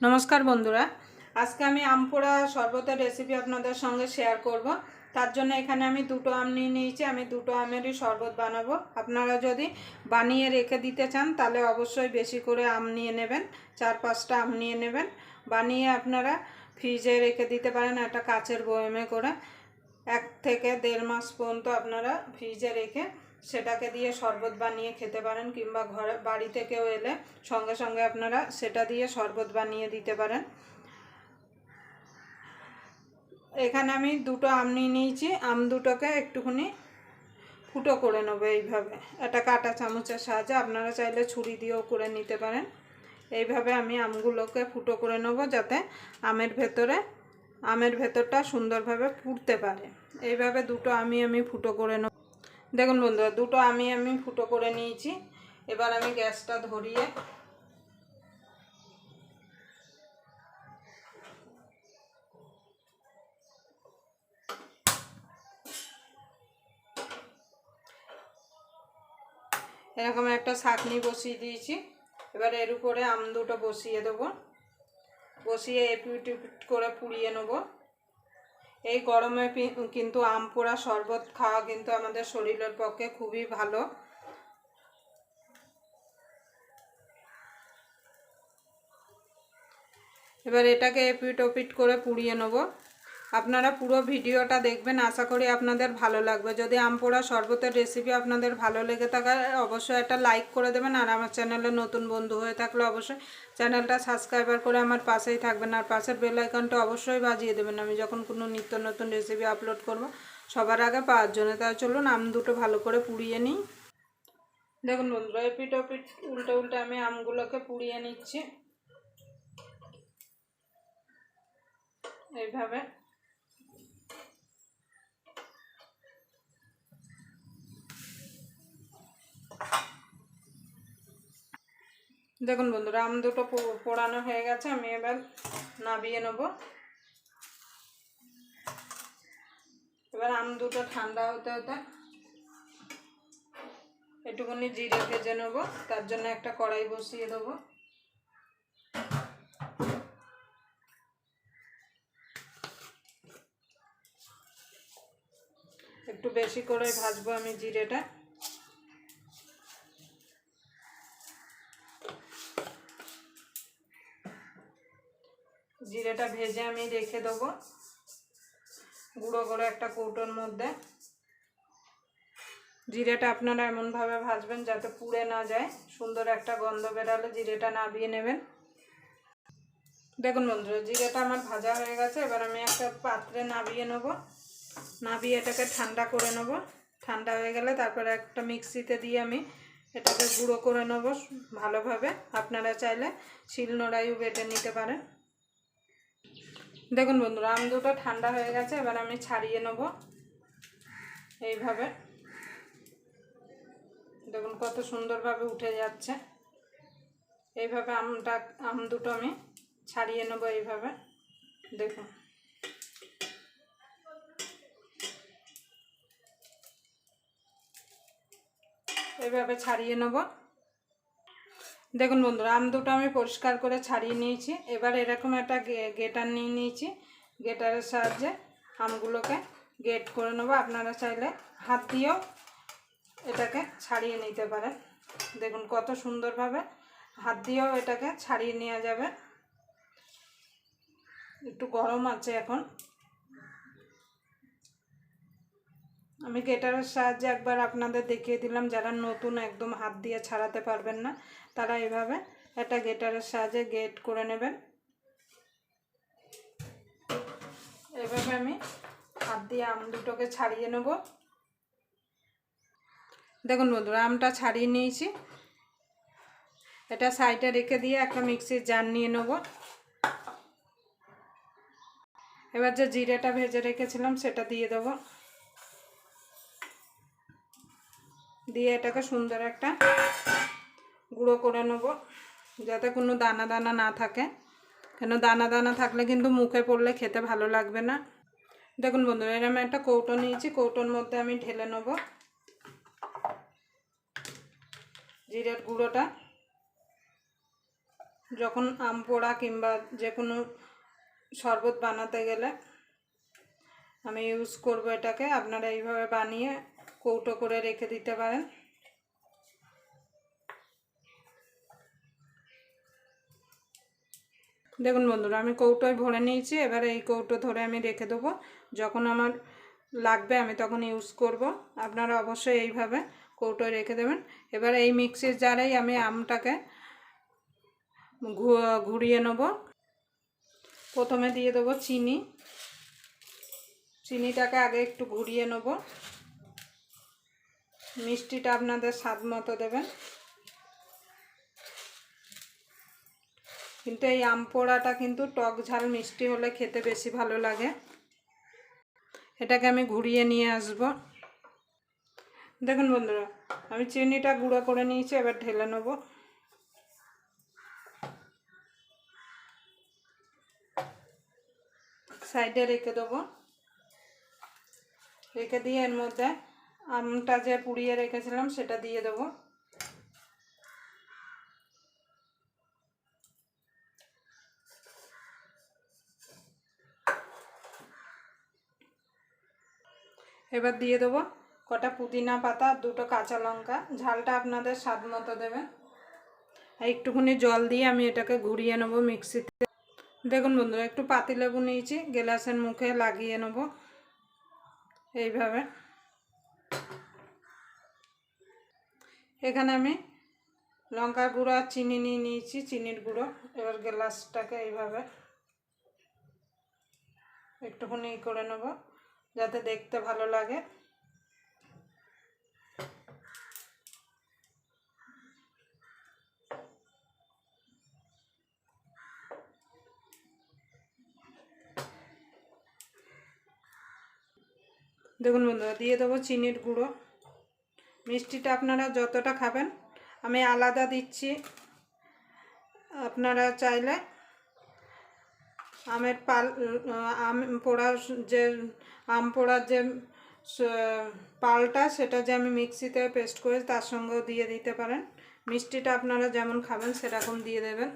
নমস্কার বন্ধুরা, আজকে আমি আম পোড়া শরবতের রেসিপি আপনাদের সঙ্গে শেয়ার করব। তার জন্য এখানে আমি দুটো আম নিয়ে নিয়েছি। আমি দুটো আমেরই শরবত বানাবো। আপনারা যদি বানিয়ে রেখে দিতে চান তাহলে অবশ্যই বেশি করে আম নিয়ে নেবেন, 4-5টা আম নিয়ে নেবেন। বানিয়ে আপনারা ফ্রিজে রেখে দিতে পারেন একটা কাচের বয়মে করে। 1 থেকে 1.5 মাস পর্যন্ত আপনারা ফ্রিজে রেখে সেটাকে দিয়ে শরবত বানিয়ে খেতে পারেন, কিংবা ঘরে বাড়িতে কেউ এলে সঙ্গে সঙ্গে আপনারা সেটা দিয়ে শরবত বানিয়ে দিতে পারেন। এখানে আমি দুটো আম নিয়ে নিয়েছি। আম দুটোকে একটুখানি ফুটো করে নেবো এইভাবে একটা কাঁটা চামচের সাহায্যে। আপনারা চাইলে ছুরি দিয়েও করে নিতে পারেন। এইভাবে আমি আমগুলোকে ফুটো করে নেব যাতে আমের ভেতরটা সুন্দরভাবে ফুটতে পারে। এইভাবে দুটো আমি ফুটো করে নেব। দেখুন বন্ধুরা, দুটো আমি ফুটো করে নিয়েছি। এবার আমি গ্যাসটা ধরিয়ে এরকম একটা ছাঁকনি বসিয়ে দিয়েছি। এবার এর উপরে আম দুটো বসিয়ে দেবো। বসিয়ে এপিট করে পুড়িয়ে নেব। এই গরমে কিন্তু আম পোড়া শরবত খাওয়া কিন্তু আমাদের শরীরের পক্ষে খুবই ভালো। এবার এটাকে এপিট ওপিট করে পুড়িয়ে নেব। আপনারা পুরো ভিডিওটা দেখবেন, আশা করি আপনাদের ভালো লাগবে। যদি আম পোড়া শরবতের রেসিপি আপনাদের ভালো লেগে থাকে অবশ্যই একটা লাইক করে দেবেন। আর আমার চ্যানেলে নতুন বন্ধু হয়ে থাকলে অবশ্যই চ্যানেলটা সাবস্ক্রাইবার করে আমার পাশেই থাকবেন। আর পাশের বেল আইকনটা অবশ্যই বাজিয়ে দেবেন, আমি যখন কোনো নিত্য নতুন রেসিপি আপলোড করব সবার আগে পাওয়ার জন্য। তাই চলুন আম দুটো ভালো করে পুড়িয়ে নিই। দেখুন বন্ধুরা, এপিট ওপিট উল্টে উল্টে আমি আমগুলোকে পুড়িয়ে নিচ্ছি এইভাবে। দেখুন বন্ধুরা, আম দুটো পোড়ানো হয়ে গেছে। আমি এবার নামিয়ে নেব। এবার আম দুটো ঠান্ডা হতে হতে একটুখানি জিরে ভেজে নেব। তার জন্য একটা কড়াই বসিয়ে দেবো। একটু বেশি করে ভাজবো আমি জিরেটা। জিরেটা ভেজে আমি রেখে দেবো গুঁড়ো করে একটা কৌটোর মধ্যে। জিরেটা আপনারা এমনভাবে ভাজবেন যাতে পুড়ে না যায়, সুন্দর একটা গন্ধ বেরালে জিরেটা নামিয়ে নেবেন। দেখুন বন্ধুরা, জিরেটা আমার ভাজা হয়ে গেছে। এবার আমি একটা পাত্রে নামিয়ে নেব। নামিয়ে এটাকে ঠান্ডা করে নেব। ঠান্ডা হয়ে গেলে তারপরে একটা মিক্সিতে দিয়ে আমি এটাকে গুঁড়ো করে নেব ভালোভাবে। আপনারা চাইলে শিলনোড়ায়ও বেটে নিতে পারেন। দেখুন বন্ধুরা, আম দুটো ঠান্ডা হয়ে গেছে। এবার আমি ছাড়িয়ে নেব এইভাবে। দেখুন কত সুন্দরভাবে উঠে যাচ্ছে। এইভাবে আম দুটো আমি ছাড়িয়ে নেব এইভাবে। দেখুন এইভাবে ছাড়িয়ে নেব। দেখুন বন্ধুরা, আম দুটো আমি পরিষ্কার করে ছাড়িয়ে নিয়েছি। এবার এরকম একটা গ্রেটার নিয়ে নিয়েছি। গ্রেটারের সাহায্যে আমগুলোকে গ্রেট করে নেব। আপনারা চাইলে হাত দিয়েও এটাকে ছাড়িয়ে নিতে পারেন। দেখুন কত সুন্দরভাবে হাত দিয়েও এটাকে ছাড়িয়ে নেওয়া যাবে। একটু গরম আছে এখন। আমি গ্রেটারের সাহায্যে একবার আপনাদের দেখিয়ে দিলাম। যারা নতুন একদম হাত দিয়ে ছাড়াতে পারবেন না তারা এইভাবে একটা গ্রেটারের সাহায্যে গ্রেট করে নেবেন। এইভাবে আমি হাত দিয়ে আম দুটোকে ছাড়িয়ে নেব। দেখুন বন্ধুরা, আমটা ছাড়িয়ে নিয়েছি। এটা সাইডে রেখে দিয়ে একটা মিক্সির জার নিয়ে নেব। এবার যে জিরেটা ভেজে রেখেছিলাম সেটা দিয়ে দেবো। দিয়ে এটাকে সুন্দর একটা গুঁড়ো করে নেব যাতে কোনো দানা দানা না থাকে। কেন দানা দানা থাকলে কিন্তু মুখে পড়লে খেতে ভালো লাগবে না। দেখুন বন্ধুরা, এরকম একটা কৌটো নিয়েছি। কৌটোর মধ্যে আমি ঢেলে নেব জিরের গুঁড়োটা। যখন আম পোড়া কিংবা যে কোনো শরবত বানাতে গেলে আমি ইউজ করব এটাকে। আপনারা এইভাবে বানিয়ে কৌটো করে রেখে দিতে পারেন। দেখুন বন্ধুরা, আমি কৌটোয় ভরে নিয়েছি। এবারে এই কৌটো ধরে আমি রেখে দেবো, যখন আমার লাগবে আমি তখন ইউজ করব। আপনারা অবশ্যই এইভাবে কৌটোয় রেখে দেবেন। এবারে এই মিক্সির জারেই আমি আমটাকে ঘুরিয়ে নেব। প্রথমে দিয়ে দেবো চিনি। চিনিটাকে আগে একটু ঘুরিয়ে নেব। মিষ্টিটা আপনাদের স্বাদ মতো দেবেন। কিন্তু এই আম পোড়াটা কিন্তু টক ঝাল মিষ্টি হলে খেতে বেশি ভালো লাগে। এটাকে আমি ঘুরিয়ে নিয়ে আসব। দেখুন বন্ধুরা, আমি চিনিটা গুঁড়ো করে নিয়েছি। এবার ঢেলে নেব। সাইডে রেখে দেবো। রেখে দিয়ে এর মধ্যে আমটা যে পুড়িয়ে রেখেছিলাম সেটা দিয়ে দেবো। এবার দিয়ে দেবো কটা পুদিনা পাতা, দুটো কাঁচা লঙ্কা। ঝালটা আপনাদের স্বাদ মতো দেবেন। আর একটুখানি জল দিয়ে আমি এটাকে ঘুরিয়ে নেবো মিক্সিতে। দেখুন বন্ধুরা, একটু পাতিলেবু নিয়েছি, গ্লাসের মুখে লাগিয়ে নেব এইভাবে। এখানে আমি লঙ্কার গুঁড়ো আর চিনি নিয়ে নিয়েছি, চিনির গুঁড়ো। এবার গ্লাসটাকে এইভাবে একটুখানি করে নেব যাতে দেখতে ভালো লাগে। দেখুন বন্ধুরা, দিয়ে দেবো চিনির গুঁড়ো। মিষ্টিটা আপনারা যতটা খাবেন, আমি আলাদা দিচ্ছি। আপনারা চাইলে আমের আম পোড়ার যে পালটা, সেটা যে আমি মিক্সিতে পেস্ট করে তার সঙ্গেও দিয়ে দিতে পারেন। মিষ্টিটা আপনারা যেমন খাবেন সেরকম দিয়ে দেবেন।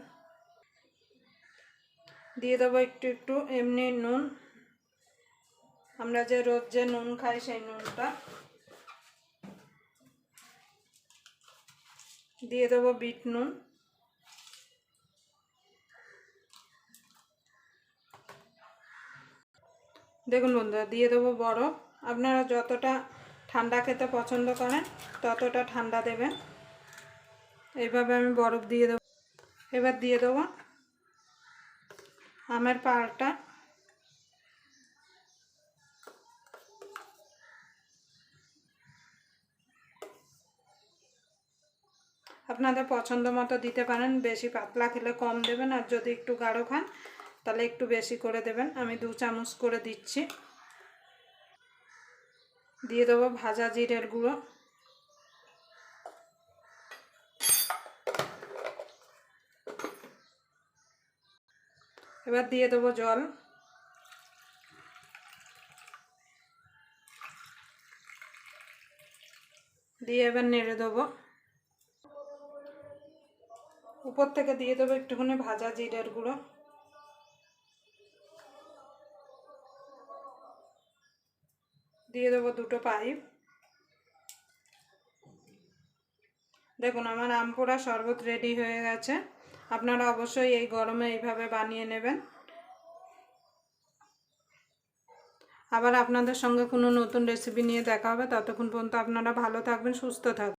দিয়ে দেবো একটু একটু এমনি নুন, আমরা যে রোজ যে নুন খাই সেই নুনটা। দিয়ে দেবো বিট নুন। দেখুন বন্ধুরা, দিয়ে দেবো বরফ। আপনারা যতটা ঠান্ডা খেতে পছন্দ করেন ততটা ঠান্ডা দেবেন। এইভাবে আমি বরফ দিয়ে দেবো। এবার দিয়ে দেবো আমের পালটা। আপনাদের পছন্দ মতো দিতে পারেন। বেশি পাতলা খেলে কম দেবেন, আর যদি একটু গাঢ় খান তাহলে একটু বেশি করে দেবেন। আমি 2 চামচ করে দিচ্ছি। দিয়ে দেবো ভাজা জিরের গুঁড়ো। এবার দিয়ে দেবো জল। দিয়ে এবার নেড়ে দেবো। উপর থেকে দিয়ে দেবো একটুখানি ভাজা জিরের গুঁড়ো। দিয়ে দেবো 2টো পাইপ। দেখুন আমার আম পোড়া শরবত রেডি হয়ে গেছে। আপনারা অবশ্যই এই গরমে এইভাবে বানিয়ে নেবেন। আবার আপনাদের সঙ্গে কোনো নতুন রেসিপি নিয়ে দেখা হবে। ততক্ষণ পর্যন্ত আপনারা ভালো থাকবেন, সুস্থ থাকবেন।